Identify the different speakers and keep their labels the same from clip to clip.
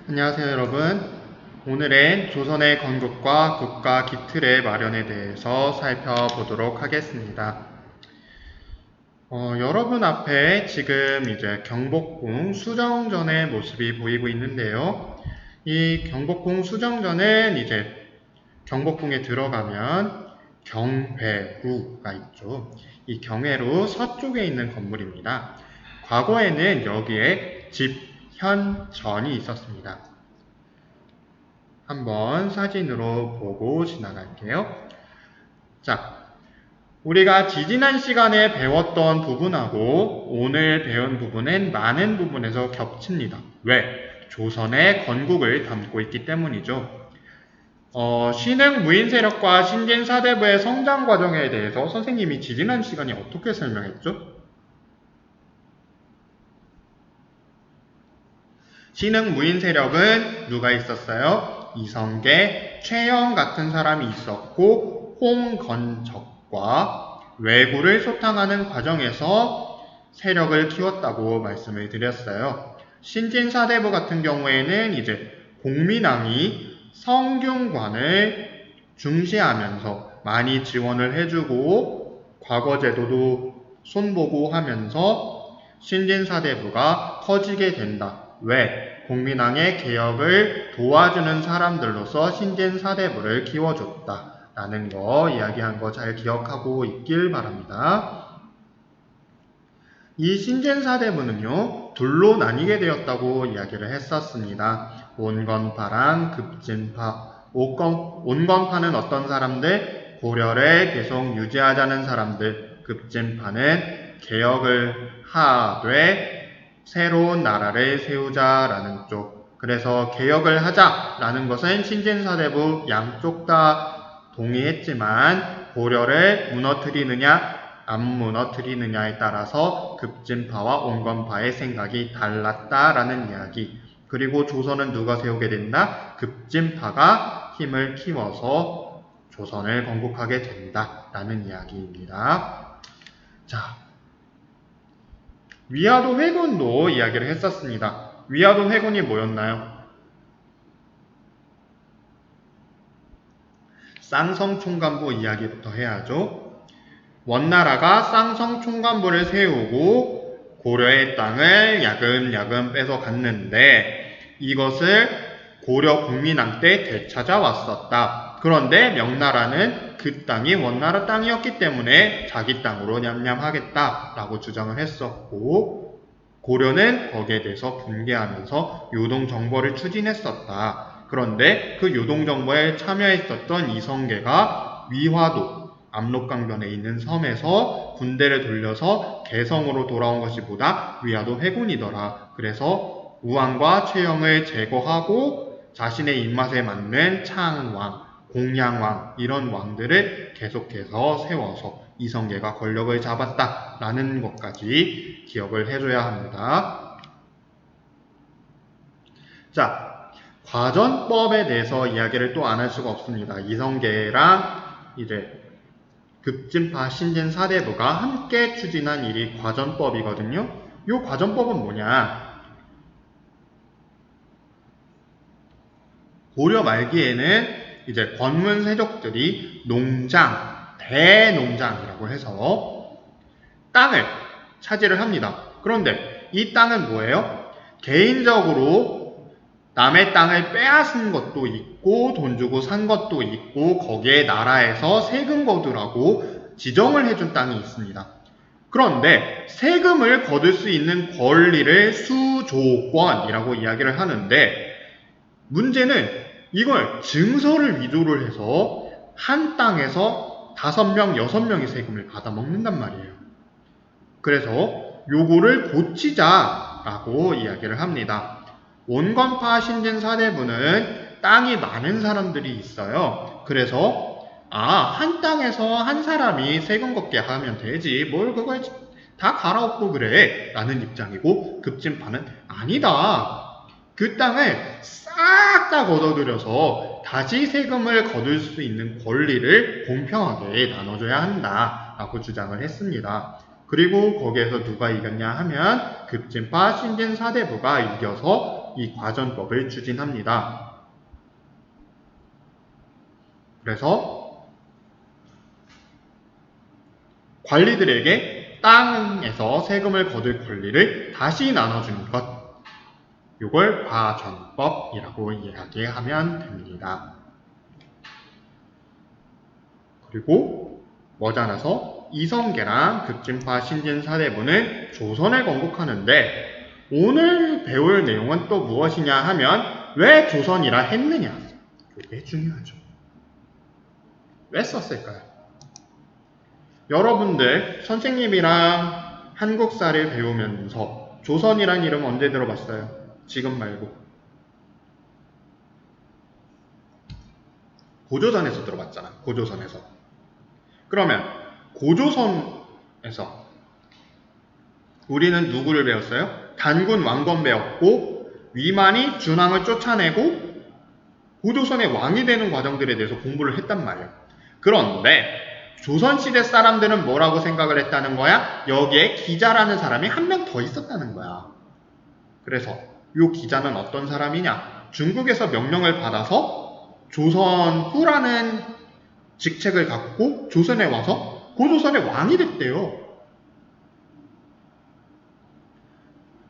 Speaker 1: 안녕하세요 여러분. 오늘은 조선의 건국과 국가 기틀의 마련에 대해서 살펴보도록 하겠습니다. 여러분 앞에 지금 이제 경복궁 수정전의 모습이 보이고 있는데요. 이 경복궁 수정전은 이제 경복궁에 들어가면 경회루가 있죠. 이 경회루 서쪽에 있는 건물입니다. 과거에는 여기에 집현전이 있었습니다. 한번 사진으로 보고 지나갈게요. 자, 우리가 지지난 시간에 배웠던 부분하고 오늘 배운 부분은 많은 부분에서 겹칩니다. 왜? 조선의 건국을 담고 있기 때문이죠. 신흥 무인 세력과 신진 사대부의 성장 과정에 대해서 선생님이 지지난 시간에 어떻게 설명했죠? 신흥 무인 세력은 누가 있었어요? 이성계, 최영 같은 사람이 있었고 홍건적과 왜구를 소탕하는 과정에서 세력을 키웠다고 말씀을 드렸어요. 신진사대부 같은 경우에는 이제 공민왕이 성균관을 중시하면서 많이 지원을 해주고 과거제도도 손보고 하면서 신진사대부가 커지게 된다. 왜? 공민왕의 개혁을 도와주는 사람들로서 신진사대부를 키워줬다. 라는 거 이야기한 거 잘 기억하고 있길 바랍니다. 이 신진사대부는요, 둘로 나뉘게 되었다고 이야기를 했었습니다. 온건파랑 급진파. 온건파는 어떤 사람들? 고려를 계속 유지하자는 사람들. 급진파는 개혁을 하되 새로운 나라를 세우자라는 쪽. 그래서 개혁을 하자라는 것은 신진사대부 양쪽 다 동의했지만 고려를 무너뜨리느냐 안 무너뜨리느냐에 따라서 급진파와 온건파의 생각이 달랐다라는 이야기. 그리고 조선은 누가 세우게 된다? 급진파가 힘을 키워서 조선을 건국하게 된다라는 이야기입니다. 자, 위화도 회군도 이야기를 했었습니다. 위화도 회군이 뭐였나요? 쌍성총관부 이야기부터 해야죠. 원나라가 쌍성총관부를 세우고 고려의 땅을 야금야금 뺏어갔는데 이것을 고려 국민왕 때 되찾아왔었다. 그런데 명나라는 그 땅이 원나라 땅이었기 때문에 자기 땅으로 냠냠하겠다라고 주장을 했었고 고려는 거기에 대해서 분개하면서 요동정벌을 추진했었다. 그런데 그 요동정벌에 참여했었던 이성계가 위화도 압록강변에 있는 섬에서 군대를 돌려서 개성으로 돌아온 것이보다 위화도 회군이더라. 그래서 우왕과 최영을 제거하고 자신의 입맛에 맞는 창왕, 공양왕 이런 왕들을 계속해서 세워서 이성계가 권력을 잡았다라는 것까지 기억을 해줘야 합니다. 자, 과전법에 대해서 이야기를 또 안 할 수가 없습니다. 이성계랑 이제 급진파 신진사대부가 함께 추진한 일이 과전법이거든요. 이 과전법은 뭐냐? 고려 말기에는 이제 권문세족들이 농장, 대농장이라고 해서 땅을 차지를 합니다. 그런데 이 땅은 뭐예요? 개인적으로 남의 땅을 빼앗은 것도 있고 돈 주고 산 것도 있고 거기에 나라에서 세금 거두라고 지정을 해준 땅이 있습니다. 그런데 세금을 거둘 수 있는 권리를 수조권이라고 이야기를 하는데 문제는 이걸 증서를 위조를 해서 한 땅에서 5명, 6명이 세금을 받아먹는단 말이에요. 그래서 요거를 고치자라고 이야기를 합니다. 온건파 신진사대부는 땅이 많은 사람들이 있어요. 그래서 한 땅에서 한 사람이 세금 걷게 하면 되지 뭘 그걸 다 갈아엎고 그래 라는 입장이고 급진파는 아니다. 그 땅을 싹 다 걷어들여서 다시 세금을 거둘 수 있는 권리를 공평하게 나눠줘야 한다라고 주장을 했습니다. 그리고 거기에서 누가 이겼냐 하면 급진파 신진사대부가 이겨서 이 과전법을 추진합니다. 그래서 관리들에게 땅에서 세금을 거둘 권리를 다시 나눠주는 것, 이걸 과전법이라고 이야기하면 됩니다. 그리고 머지않아서 이성계랑 급진파 신진사대부는 조선을 건국하는데 오늘 배울 내용은 또 무엇이냐 하면 왜 조선이라 했느냐, 이게 중요하죠. 왜 썼을까요? 여러분들 선생님이랑 한국사를 배우면서 조선이란 이름 언제 들어봤어요? 지금 말고 고조선에서 들어봤잖아. 고조선에서. 그러면 고조선에서 우리는 누구를 배웠어요? 단군 왕건 배웠고 위만이 준왕을 쫓아내고 고조선의 왕이 되는 과정들에 대해서 공부를 했단 말이에요. 그런데 조선시대 사람들은 뭐라고 생각을 했다는 거야? 여기에 기자라는 사람이 한 명 더 있었다는 거야. 그래서 이 기자는 어떤 사람이냐? 중국에서 명령을 받아서 조선후라는 직책을 갖고 조선에 와서 고조선의 왕이 됐대요.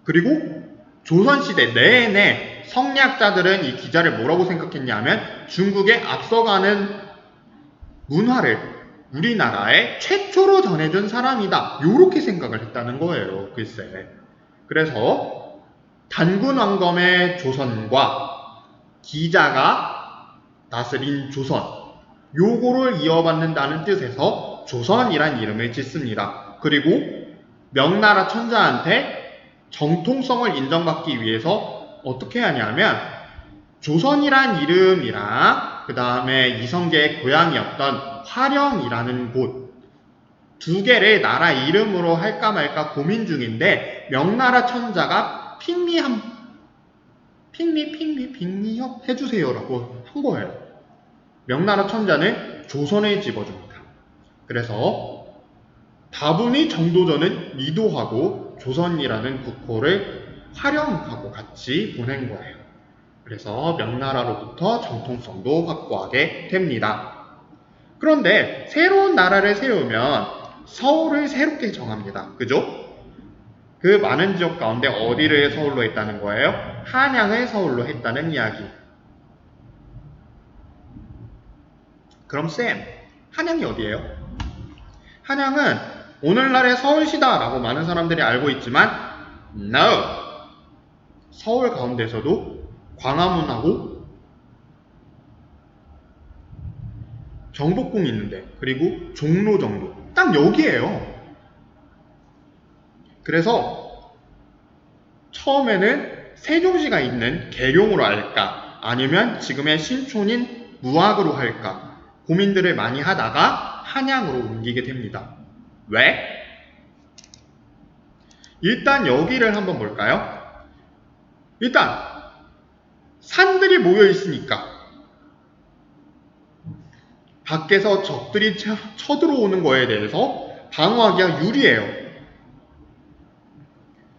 Speaker 1: 그리고 조선시대 내내 성리학자들은 이 기자를 뭐라고 생각했냐면 중국에 앞서가는 문화를 우리나라에 최초로 전해준 사람이다, 요렇게 생각을 했다는 거예요. 글쎄. 그래서 단군 왕검의 조선과 기자가 다스린 조선, 요거를 이어받는다는 뜻에서 조선이란 이름을 짓습니다. 그리고 명나라 천자한테 정통성을 인정받기 위해서 어떻게 하냐면 조선이란 이름이랑 그 다음에 이성계의 고향이었던 화령이라는 곳 두 개를 나라 이름으로 할까 말까 고민 중인데 명나라 천자가 핑미요 해주세요라고 한 거예요. 명나라 천자는 조선을 집어줍니다. 그래서 다분히 정도전은 미도하고 조선이라는 국호를 화령하고 같이 보낸 거예요. 그래서 명나라로부터 정통성도 확보하게 됩니다. 그런데 새로운 나라를 세우면 서울을 새롭게 정합니다. 그죠? 그 많은 지역 가운데 어디를 서울로 했다는 거예요? 한양을 서울로 했다는 이야기. 그럼 쌤, 한양이 어디예요? 한양은 오늘날의 서울시다라고 많은 사람들이 알고 있지만 No! 서울 가운데서도 광화문하고 경복궁이 있는데, 그리고 종로 정도, 딱 여기에요. 그래서 처음에는 세종시가 있는 계룡으로 할까 아니면 지금의 신촌인 무학으로 할까 고민들을 많이 하다가 한양으로 옮기게 됩니다. 왜? 일단 여기를 한번 볼까요? 일단 산들이 모여 있으니까 밖에서 적들이 쳐들어오는 거에 대해서 방어하기가 유리해요.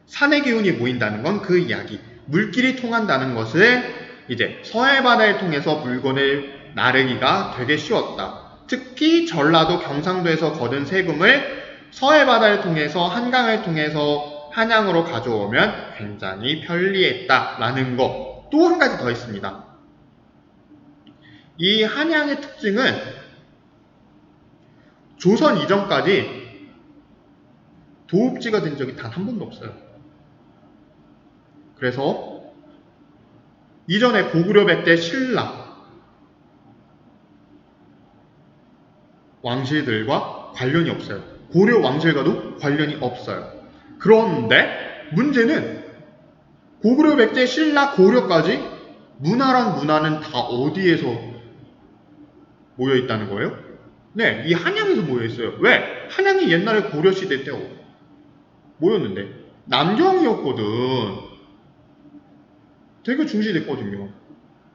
Speaker 1: 산의 기운이 모인다는 건 그 이야기. 물길이 통한다는 것은 이제 서해바다를 통해서 물건을 나르기가 되게 쉬웠다. 특히 전라도 경상도에서 거둔 세금을 서해바다를 통해서 한강을 통해서 한양으로 가져오면 굉장히 편리했다라는 거. 또 한 가지 더 있습니다. 이 한양의 특징은 조선 이전까지 도읍지가 된 적이 단 한 번도 없어요. 그래서 이전에 고구려 백제 신라 왕실들과 관련이 없어요. 고려 왕실과도 관련이 없어요. 그런데 문제는 고구려 백제 신라 고려까지 문화란 문화는 다 어디에서 모여 있다는 거예요? 네, 이 한양에서 모여 있어요. 왜? 한양이 옛날에 고려시대 때 모였는데 남경이었거든. 되게 중시됐거든요.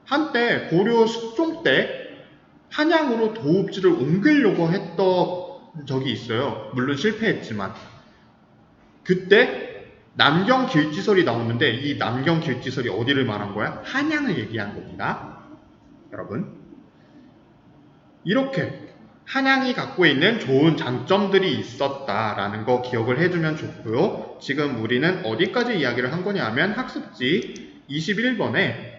Speaker 1: 한때 고려 숙종 때 한양으로 도읍지를 옮기려고 했던 적이 있어요. 물론 실패했지만 그때 남경길지설이 나오는데 이 남경길지설이 어디를 말한 거야? 한양을 얘기한 겁니다. 여러분, 이렇게 한양이 갖고 있는 좋은 장점들이 있었다라는 거 기억을 해주면 좋고요. 지금 우리는 어디까지 이야기를 한 거냐 하면 학습지 21번에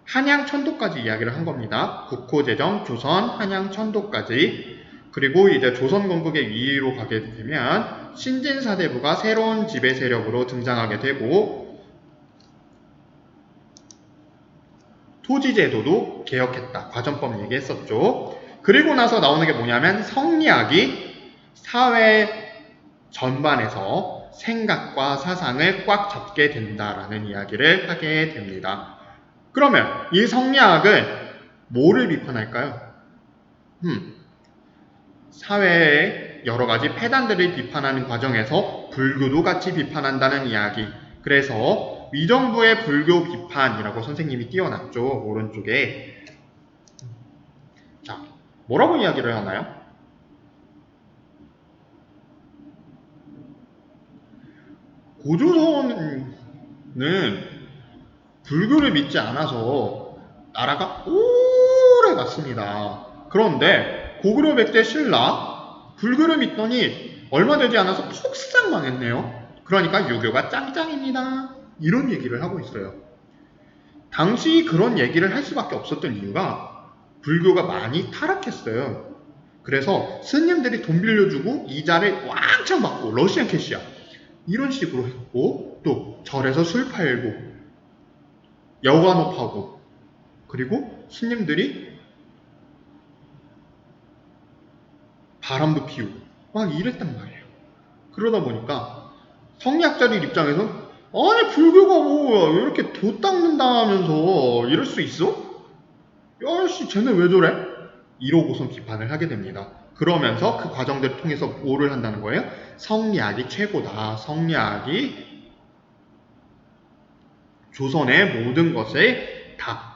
Speaker 1: 한양 천도까지 이야기를 한 겁니다. 국호제정, 조선, 한양 천도까지. 그리고 이제 조선 건국의 위로 가게 되면 신진사대부가 새로운 지배 세력으로 등장하게 되고 토지제도도 개혁했다. 과전법 얘기했었죠. 그리고 나서 나오는 게 뭐냐면 성리학이 사회 전반에서 생각과 사상을 꽉 잡게 된다라는 이야기를 하게 됩니다. 그러면 이 성리학은 뭐를 비판할까요? 사회의 여러 가지 폐단들을 비판하는 과정에서 불교도 같이 비판한다는 이야기. 그래서 위정부의 불교 비판이라고 선생님이 띄워놨죠. 오른쪽에. 자, 뭐라고 이야기를 하나요? 고조선은 불교를 믿지 않아서 나라가 오래 갔습니다. 그런데 고구려 백제 신라 불교를 믿더니 얼마 되지 않아서 폭삭 망했네요. 그러니까 유교가 짱짱입니다. 이런 얘기를 하고 있어요. 당시 그런 얘기를 할 수밖에 없었던 이유가 불교가 많이 타락했어요. 그래서 스님들이 돈 빌려주고 이자를 왕창 받고 러시안 캐시야 이런 식으로 했고 또 절에서 술 팔고 여관업하고 그리고 스님들이 바람도 피우고 막 이랬단 말이에요. 그러다 보니까 성리학자들 입장에서 아니 불교가 뭐 이렇게 도 닦는다면서 이럴 수 있어? 야씨 쟤네 왜 저래? 이러고선 비판을 하게 됩니다. 그러면서 그 과정들을 통해서 뭐를 한다는 거예요? 성리학이 최고다. 성리학이 조선의 모든 것을 다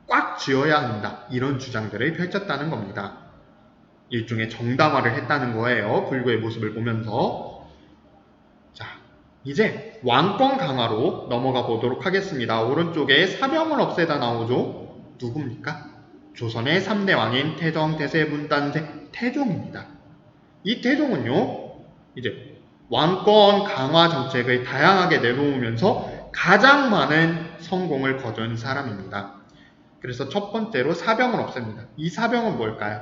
Speaker 1: 꽉 쥐어야 한다. 이런 주장들을 펼쳤다는 겁니다. 일종의 정당화를 했다는 거예요. 불교의 모습을 보면서. 자, 이제 왕권 강화로 넘어가 보도록 하겠습니다. 오른쪽에 사병을 없애다 나오죠. 누굽니까? 조선의 3대 왕인 태정, 대세, 문단세, 태종입니다. 이 태종은요, 이제 왕권 강화 정책을 다양하게 내놓으면서 가장 많은 성공을 거둔 사람입니다. 그래서 첫 번째로 사병을 없앱니다. 이 사병은 뭘까요?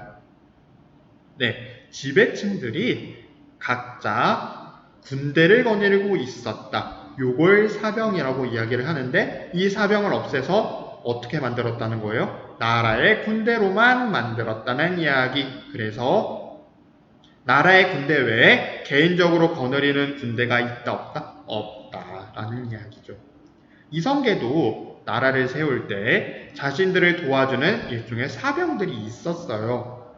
Speaker 1: 네, 지배층들이 각자 군대를 거느리고 있었다. 요걸 사병이라고 이야기를 하는데 이 사병을 없애서 어떻게 만들었다는 거예요? 나라의 군대로만 만들었다는 이야기. 그래서 나라의 군대 외에 개인적으로 거느리는 군대가 있다 없다? 없다라는 이야기죠. 이성계도 나라를 세울 때 자신들을 도와주는 일종의 사병들이 있었어요.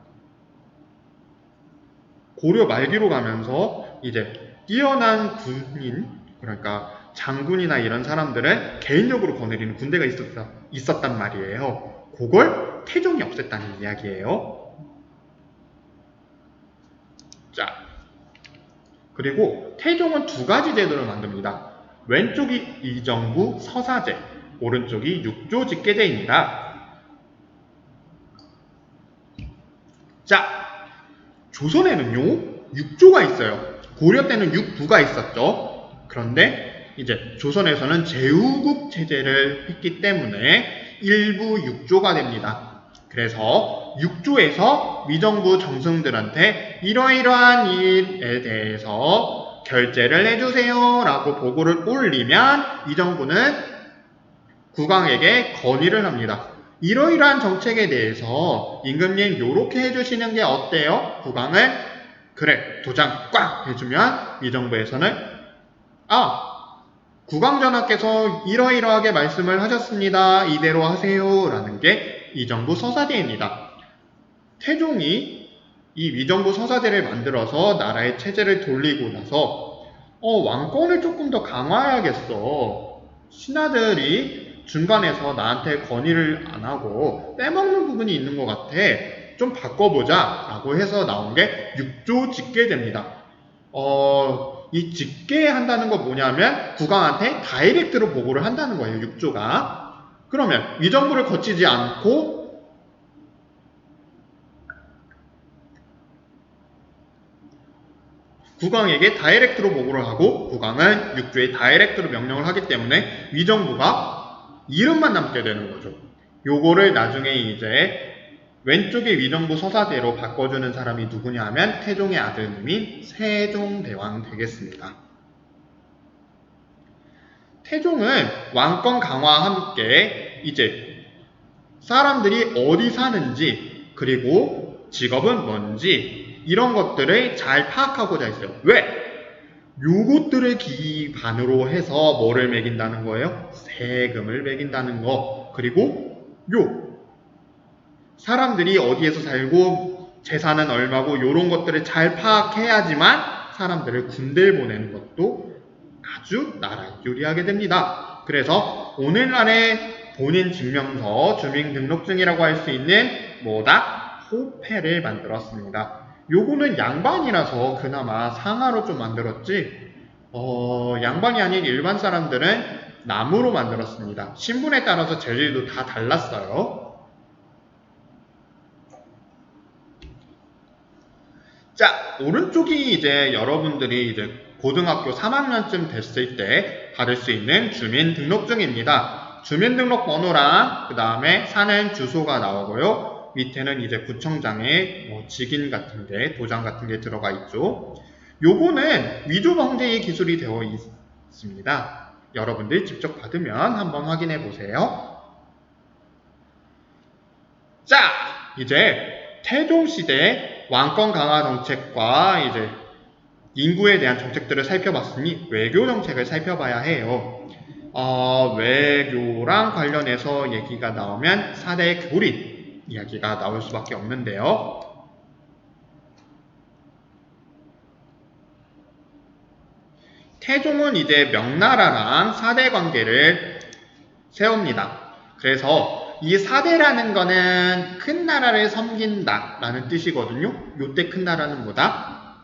Speaker 1: 고려 말기로 가면서 이제 뛰어난 군인, 그러니까 장군이나 이런 사람들은 개인적으로 거느리는 군대가 있었단 말이에요. 그걸 태종이 없앴다는 이야기예요. 자, 그리고 태종은 두 가지 제도를 만듭니다. 왼쪽이 이정부 서사제, 오른쪽이 육조 직계제입니다. 자, 조선에는요, 육조가 있어요. 고려 때는 육부가 있었죠. 그런데 이제 조선에서는 제후국 체제를 했기 때문에 일부 육조가 됩니다. 그래서 육조에서 위정부 정승들한테 이러이러한 일에 대해서 결제를 해주세요 라고 보고를 올리면 위정부는 국왕에게 건의를 합니다. 이러이러한 정책에 대해서 임금님 요렇게 해주시는 게 어때요? 국왕을 그래 도장 꽉 해주면 위정부에서는 국왕전하께서 이러이러하게 말씀을 하셨습니다. 이대로 하세요 라는 게 위정부 서사제입니다. 태종이 이 위정부 서사제를 만들어서 나라의 체제를 돌리고 나서 왕권을 조금 더 강화해야겠어. 신하들이 중간에서 나한테 건의를 안 하고 빼먹는 부분이 있는 것 같아. 좀 바꿔보자 라고 해서 나온 게 육조 직계제입니다. 이 직계한다는 건 뭐냐면 국왕한테 다이렉트로 보고를 한다는 거예요. 6조가. 그러면 위정부를 거치지 않고 국왕에게 다이렉트로 보고를 하고 국왕은 6조에 다이렉트로 명령을 하기 때문에 위정부가 이름만 남게 되는 거죠. 요거를 나중에 이제 왼쪽에 위정부 서사대로 바꿔주는 사람이 누구냐 하면 태종의 아들님인 세종대왕 되겠습니다. 태종은 왕권 강화와 함께 이제 사람들이 어디 사는지 그리고 직업은 뭔지 이런 것들을 잘 파악하고자 했어요. 왜? 요것들을 기반으로 해서 뭐를 매긴다는 거예요? 세금을 매긴다는 거. 그리고 사람들이 어디에서 살고 재산은 얼마고 요런 것들을 잘 파악해야지만 사람들을 군대에 보내는 것도 아주 나라에 유리하게 됩니다. 그래서 오늘날의 본인 증명서, 주민등록증이라고 할 수 있는 호패를 만들었습니다. 요거는 양반이라서 그나마 상하로 좀 만들었지 양반이 아닌 일반 사람들은 나무로 만들었습니다. 신분에 따라서 재질도 다 달랐어요. 자, 오른쪽이 이제 여러분들이 이제 고등학교 3학년쯤 됐을 때 받을 수 있는 주민등록증입니다. 주민등록번호랑 그 다음에 사는 주소가 나오고요. 밑에는 이제 구청장의 직인 같은 게, 도장 같은 게 들어가 있죠. 요거는 위조방제의 기술이 되어 있습니다. 여러분들 직접 받으면 한번 확인해 보세요. 자, 이제 태종시대 왕권 강화 정책과 이제 인구에 대한 정책들을 살펴봤으니 외교 정책을 살펴봐야 해요. 외교랑 관련해서 얘기가 나오면 4대 교리 이야기가 나올 수밖에 없는데요. 태종은 이제 명나라랑 4대 관계를 세웁니다. 그래서 이 4대라는 거는 큰 나라를 섬긴다 라는 뜻이거든요. 요때 큰 나라는 뭐다?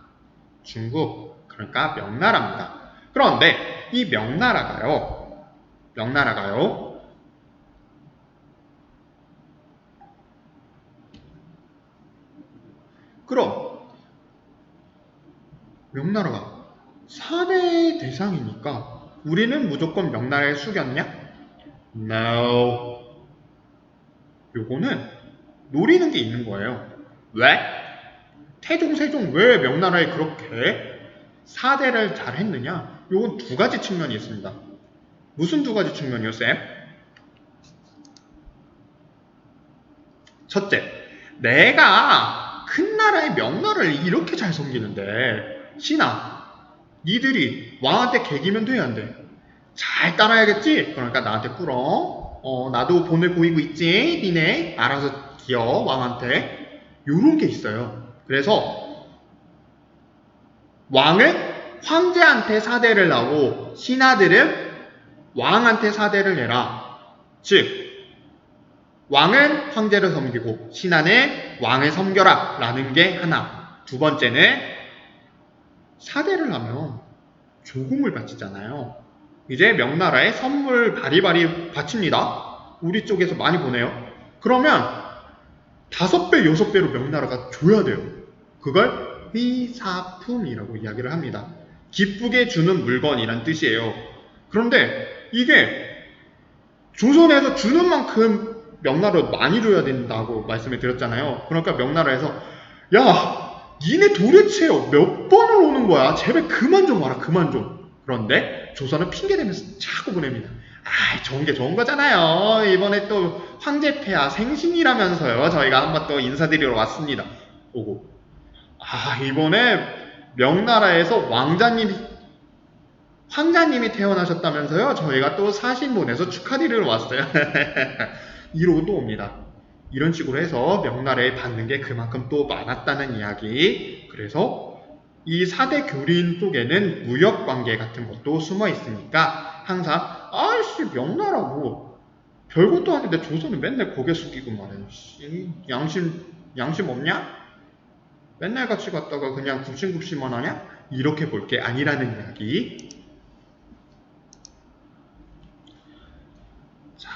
Speaker 1: 중국, 그러니까 명나라입니다. 그런데 이 명나라가요. 그럼 명나라가 4대 대상이니까 우리는 무조건 명나라에 숙였냐? No. 요거는 노리는 게 있는 거예요. 왜? 태종, 세종 왜 명나라에 그렇게 4대를 잘 했느냐? 요건 두 가지 측면이 있습니다. 무슨 두 가지 측면이요, 쌤? 첫째, 내가 큰 나라의 명나라를 이렇게 잘 섬기는데 신하, 니들이 왕한테 개기면 돼, 안 돼? 잘 따라야겠지? 그러니까 나한테 꿇어. 나도 본을 보이고 있지? 니네 알아서 기어 왕한테. 요런 게 있어요. 그래서 왕은 황제한테 사대를 나고 신하들은 왕한테 사대를 내라. 즉 왕은 황제를 섬기고 신하는 왕을 섬겨라 라는 게 하나. 두 번째는 사대를 하면 조공을 바치잖아요. 이제 명나라에 선물 바리바리 바칩니다. 우리 쪽에서 많이 보내요. 그러면 5배, 6배로 명나라가 줘야 돼요. 그걸 휘사품이라고 이야기를 합니다. 기쁘게 주는 물건이란 뜻이에요. 그런데 이게 조선에서 주는 만큼 명나라로 많이 줘야 된다고 말씀을 드렸잖아요. 그러니까 명나라에서 야, 니네 도대체 몇 번을 오는 거야? 제발 그만 좀 와라, 그만 좀. 그런데 조선은 핑계대면서 자꾸 보냅니다. 좋은 게 좋은 거잖아요. 이번에 또 황제폐하 생신이라면서요. 저희가 한번 또 인사드리러 왔습니다. 오고. 이번에 명나라에서 황자님이 태어나셨다면서요. 저희가 또 사신 보내서 축하드리러 왔어요. 이러고 또 옵니다. 이런 식으로 해서 명나라에 받는 게 그만큼 또 많았다는 이야기. 그래서 이 4대 교린 속에는 무역관계 같은 것도 숨어 있으니까 항상 아이씨 명나라 뭐 별것도 아닌데 조선은 맨날 고개 숙이고 말해. 양심 없냐? 맨날 같이 갔다가 그냥 굽신굽신만 하냐? 이렇게 볼 게 아니라는 이야기. 자,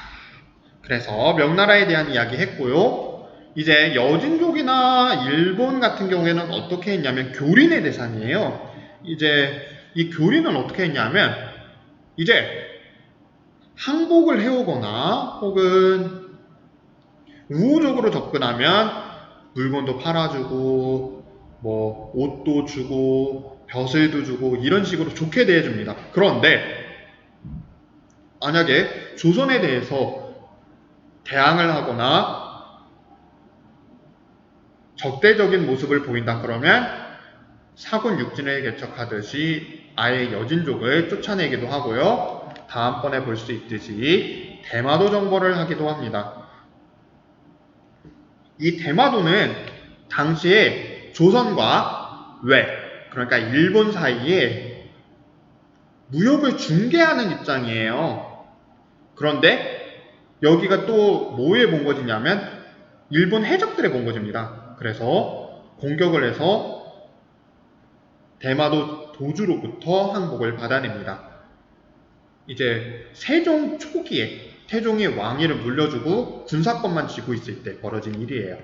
Speaker 1: 그래서 명나라에 대한 이야기 했고요. 이제 여진족이나 일본 같은 경우에는 어떻게 했냐면 교린의 대상이에요. 이제 이 교린은 어떻게 했냐면 이제 항복을 해오거나 혹은 우호적으로 접근하면 물건도 팔아주고 뭐 옷도 주고 벼슬도 주고 이런 식으로 좋게 대해줍니다. 그런데 만약에 조선에 대해서 대항을 하거나 적대적인 모습을 보인다 그러면 사군 육진을 개척하듯이 아예 여진족을 쫓아내기도 하고요. 다음번에 볼 수 있듯이 대마도 정벌을 하기도 합니다. 이 대마도는 당시에 조선과 외, 그러니까 일본 사이에 무역을 중개하는 입장이에요. 그런데 여기가 또 뭐에 본거지냐면 일본 해적들의 본거지입니다. 그래서 공격을 해서 대마도 도주로부터 항복을 받아냅니다. 이제 세종 초기에 태종이 왕위를 물려주고 군사권만 쥐고 있을 때 벌어진 일이에요.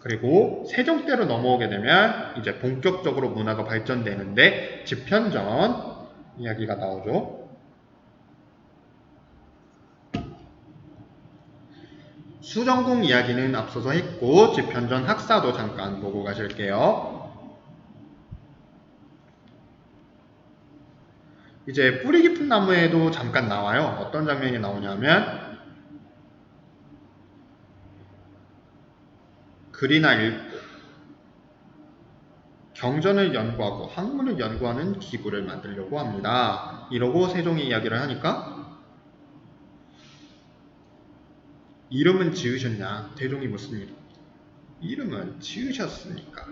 Speaker 1: 그리고 세종 때로 넘어오게 되면 이제 본격적으로 문화가 발전되는데 집현전 이야기가 나오죠. 수정궁 이야기는 앞서서 했고 집현전 학사도 잠깐 보고 가실게요. 이제 뿌리 깊은 나무에도 잠깐 나와요. 어떤 장면이 나오냐면 글이나 읽고 경전을 연구하고 학문을 연구하는 기구를 만들려고 합니다. 이러고 세종이 이야기를 하니까 이름은 지으셨냐? 태종이 묻습니다. 이름은 지으셨습니까?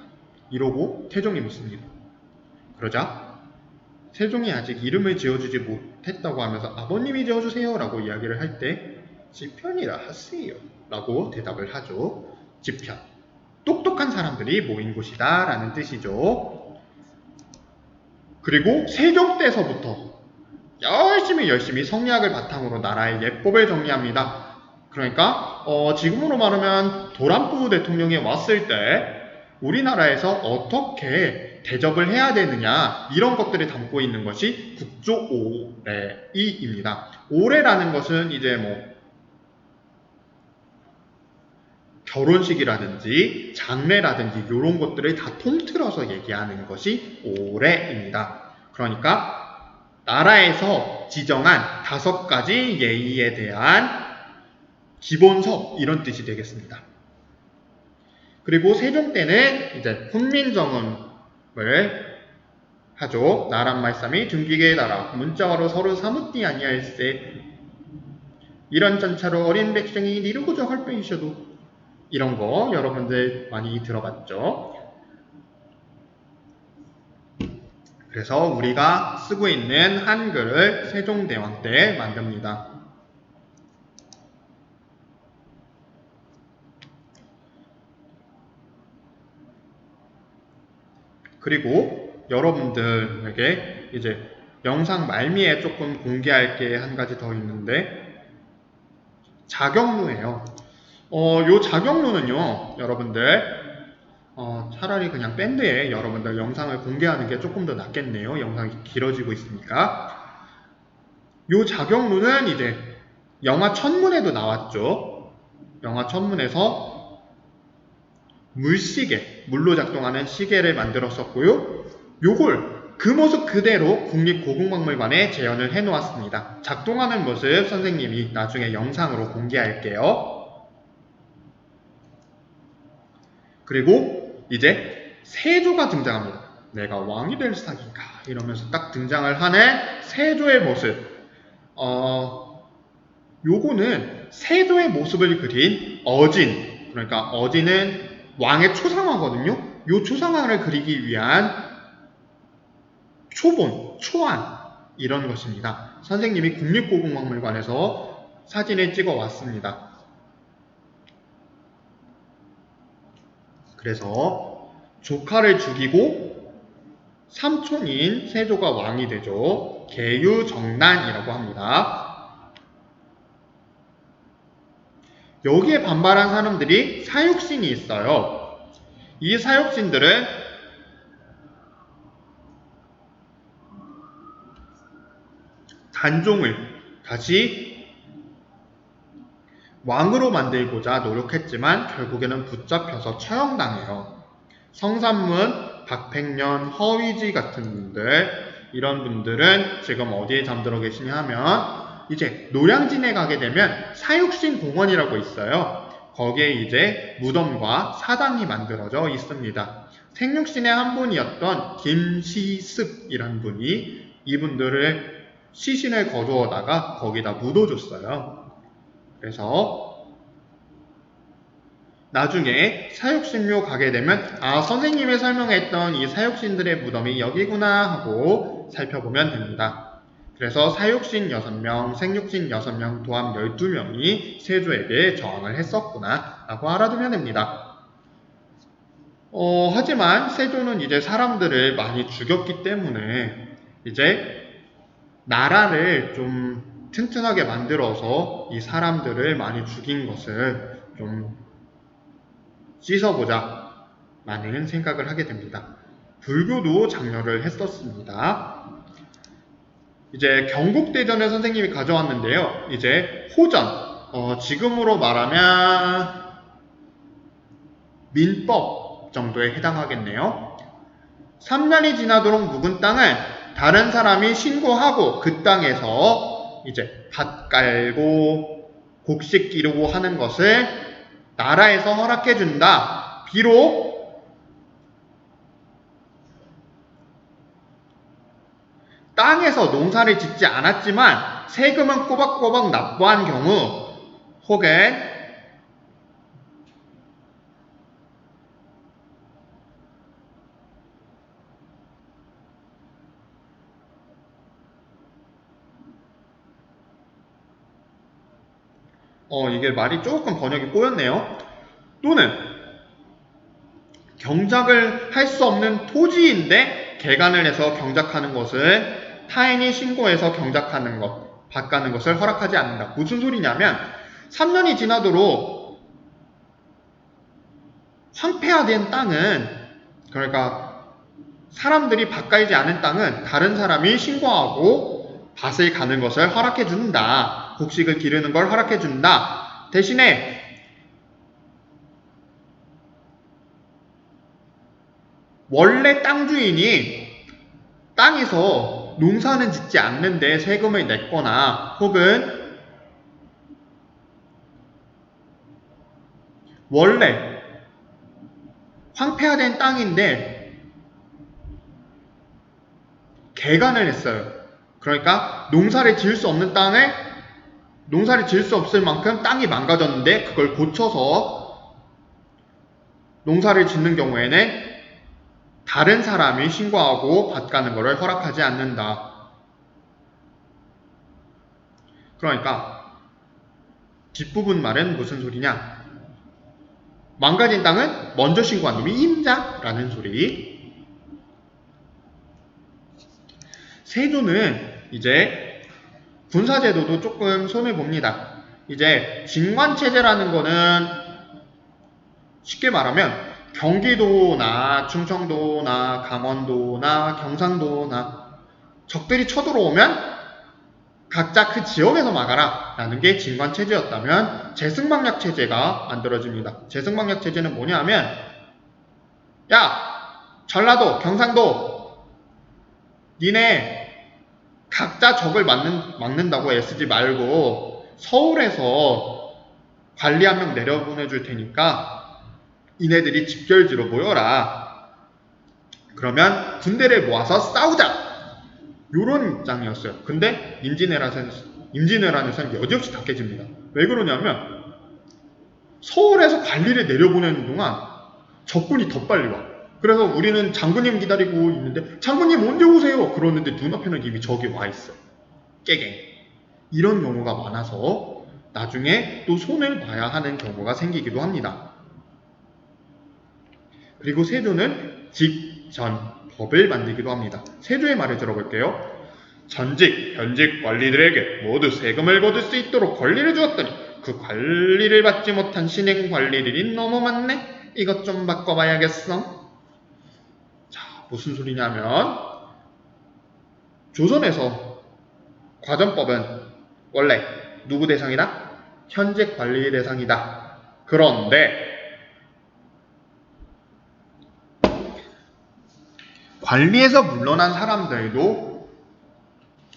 Speaker 1: 이러고 태종이 묻습니다. 그러자 세종이 아직 이름을 지어주지 못했다고 하면서 아버님이 지어주세요 라고 이야기를 할 때 지편이라 하세요 라고 대답을 하죠. 지편, 똑똑한 사람들이 모인 곳이다 라는 뜻이죠. 그리고 세종 때서부터 열심히 성리학을 바탕으로 나라의 예법을 정리합니다. 그러니까 지금으로 말하면 도란프 대통령이 왔을 때 우리나라에서 어떻게 대접을 해야 되느냐 이런 것들을 담고 있는 것이 국조 오례이입니다. 오례라는 것은 이제 뭐 결혼식이라든지 장례라든지 이런 것들을 다 통틀어서 얘기하는 것이 오례입니다. 그러니까 나라에서 지정한 5가지 예의에 대한 기본서 이런 뜻이 되겠습니다. 그리고 세종 때는 이제 훈민정음을 하죠. 나란 말씀이 둥기게 달아 문자와로 서로 사묻디 아니할세 이런 전차로 어린 백성이 이루고자 할 뿐이셔도 이런 거 여러분들 많이 들어봤죠. 그래서 우리가 쓰고 있는 한글을 세종대왕 때 만듭니다. 그리고 여러분들에게 이제 영상 말미에 조금 공개할 게 한 가지 더 있는데 자격루예요. 요 자격루는요, 여러분들 차라리 그냥 밴드에 여러분들 영상을 공개하는 게 조금 더 낫겠네요. 영상이 길어지고 있으니까. 요 자격루는 이제 영화 천문에도 나왔죠. 영화 천문에서 물시계, 물로 작동하는 시계를 만들었었고요. 요걸 그 모습 그대로 국립고궁박물관에 재현을 해놓았습니다. 작동하는 모습 선생님이 나중에 영상으로 공개할게요. 그리고 이제 세조가 등장합니다. 내가 왕이 될 상인가 이러면서 딱 등장을 하는 세조의 모습. 요거는 세조의 모습을 그린 어진, 그러니까 어진은 왕의 초상화거든요. 요 초상화를 그리기 위한 초본, 초안 이런 것입니다. 선생님이 국립고궁박물관에서 사진을 찍어 왔습니다. 그래서 조카를 죽이고 삼촌인 세조가 왕이 되죠. 계유정난이라고 합니다. 여기에 반발한 사람들이 사육신이 있어요. 이 사육신들은 단종을 다시 왕으로 만들고자 노력했지만 결국에는 붙잡혀서 처형당해요. 성산문, 박팽년, 허위지 같은 분들, 이런 분들은 지금 어디에 잠들어 계시냐 하면 이제 노량진에 가게 되면 사육신 공원이라고 있어요. 거기에 이제 무덤과 사당이 만들어져 있습니다. 생육신의 한 분이었던 김시습이란 분이 이분들을 시신을 거두어다가 거기다 묻어줬어요. 그래서 나중에 사육신묘 가게 되면 선생님이 설명했던 이 사육신들의 무덤이 여기구나 하고 살펴보면 됩니다. 그래서 사육신 6명, 생육신 6명, 도합 12명이 세조에게 저항을 했었구나 라고 알아두면 됩니다. 하지만 세조는 이제 사람들을 많이 죽였기 때문에 이제 나라를 좀 튼튼하게 만들어서 이 사람들을 많이 죽인 것을 좀 씻어보자 라는 생각을 하게 됩니다. 불교도 장려를 했었습니다. 이제 경국대전을 선생님이 가져왔는데요. 이제 호전, 지금으로 말하면 민법 정도에 해당하겠네요. 3년이 지나도록 묵은 땅을 다른 사람이 신고하고 그 땅에서 이제 밭 깔고 곡식 기르고 하는 것을 나라에서 허락해준다. 비록 땅에서 농사를 짓지 않았지만 세금은 꼬박꼬박 납부한 경우 혹은 이게 말이 조금 번역이 꼬였네요. 또는 경작을 할 수 없는 토지인데 개간을 해서 경작하는 것을 타인이 신고해서 경작하는 것, 밭가는 것을 허락하지 않는다. 무슨 소리냐면 3년이 지나도록 황폐화된 땅은, 그러니까 사람들이 밭가지 않은 땅은 다른 사람이 신고하고 밭을 가는 것을 허락해 준다. 곡식을 기르는 걸 허락해 준다. 대신에 원래 땅 주인이 땅에서 농사는 짓지 않는데 세금을 냈거나 혹은 원래 황폐화된 땅인데 개간을 했어요. 그러니까 농사를 지을 수 없는 땅에 농사를 지을 수 없을 만큼 땅이 망가졌는데 그걸 고쳐서 농사를 짓는 경우에는 다른 사람이 신고하고 밭가는 것을 허락하지 않는다. 그러니까 뒷부분 말은 무슨 소리냐? 망가진 땅은 먼저 신고한 놈이 임자라는 소리. 세조는 이제 군사제도도 조금 손을 봅니다. 이제 진관체제라는 거는 쉽게 말하면 경기도나 충청도나 강원도나 경상도나 적들이 쳐들어오면 각자 그 지역에서 막아라 라는 게 진관체제였다면 제승망약체제가 만들어집니다. 제승망약체제는 뭐냐면 야 전라도 경상도 니네 각자 적을 막는다고 애쓰지 말고 서울에서 관리 한 명 내려보내줄 테니까 이네들이 집결지로 모여라. 그러면 군대를 모아서 싸우자. 요런 입장이었어요. 근데 임진왜란에서는 여지없이 다 깨집니다. 왜 그러냐면 서울에서 관리를 내려보내는 동안 적군이 더 빨리 와. 그래서 우리는 장군님 기다리고 있는데 장군님 언제 오세요? 그러는데 눈앞에는 이미 적이 와 있어요. 깨갱. 이런 경우가 많아서 나중에 또 손을 봐야 하는 경우가 생기기도 합니다. 그리고 세조는 직전법을 만들기도 합니다. 세조의 말을 들어볼게요. 전직, 현직 관리들에게 모두 세금을 거둘 수 있도록 권리를 주었더니 그 관리를 받지 못한 신행 관리들이 너무 많네? 이것 좀 바꿔봐야겠어. 자, 무슨 소리냐면 조선에서 과전법은 원래 누구 대상이다? 현직 관리 대상이다. 그런데 관리에서 물러난 사람들도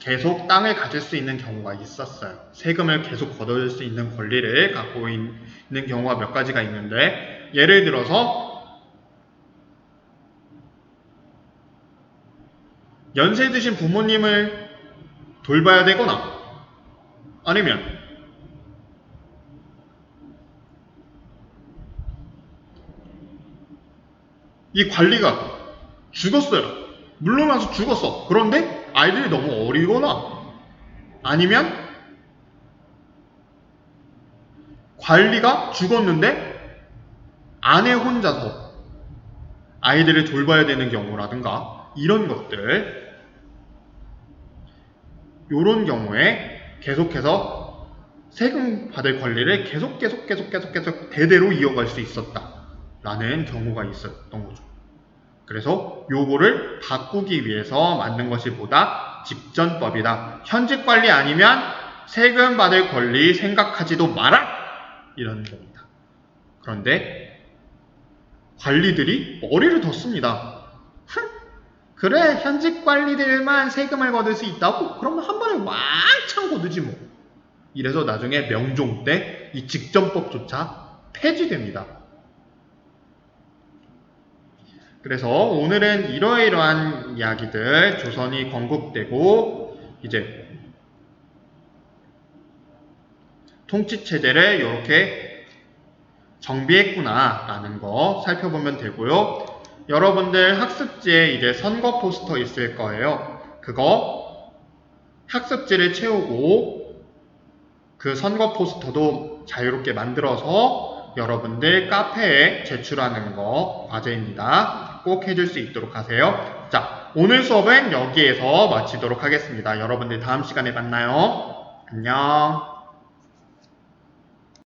Speaker 1: 계속 땅을 가질 수 있는 경우가 있었어요. 세금을 계속 거둘 수 있는 권리를 갖고 있는 경우가 몇 가지가 있는데, 예를 들어서 연세 드신 부모님을 돌봐야 되거나 아니면 이 관리가 죽었어요. 물러나서 죽었어. 그런데 아이들이 너무 어리거나 아니면 관리가 죽었는데 아내 혼자서 아이들을 돌봐야 되는 경우라든가 이런 것들, 이런 경우에 계속해서 세금 받을 권리를 계속 대대로 이어갈 수 있었다라는 경우가 있었던 거죠. 그래서 요거를 바꾸기 위해서 만든 것이 뭐다? 직전법이다. 현직 관리 아니면 세금 받을 권리 생각하지도 마라! 이런 겁니다. 그런데 관리들이 머리를 뒀습니다. 그래, 현직 관리들만 세금을 거둘 수 있다고? 그러면 한 번에 왕창 거두지 뭐. 이래서 나중에 명종 때 이 직전법조차 폐지됩니다. 그래서 오늘은 이러이러한 이야기들, 조선이 건국되고 이제 통치체제를 이렇게 정비했구나 라는 거 살펴보면 되고요. 여러분들 학습지에 이제 선거 포스터 있을 거예요. 그거 학습지를 채우고 그 선거 포스터도 자유롭게 만들어서 여러분들 카페에 제출하는 거 과제입니다. 꼭 해줄 수 있도록 하세요. 자, 오늘 수업은 여기에서 마치도록 하겠습니다. 여러분들 다음 시간에 만나요. 안녕.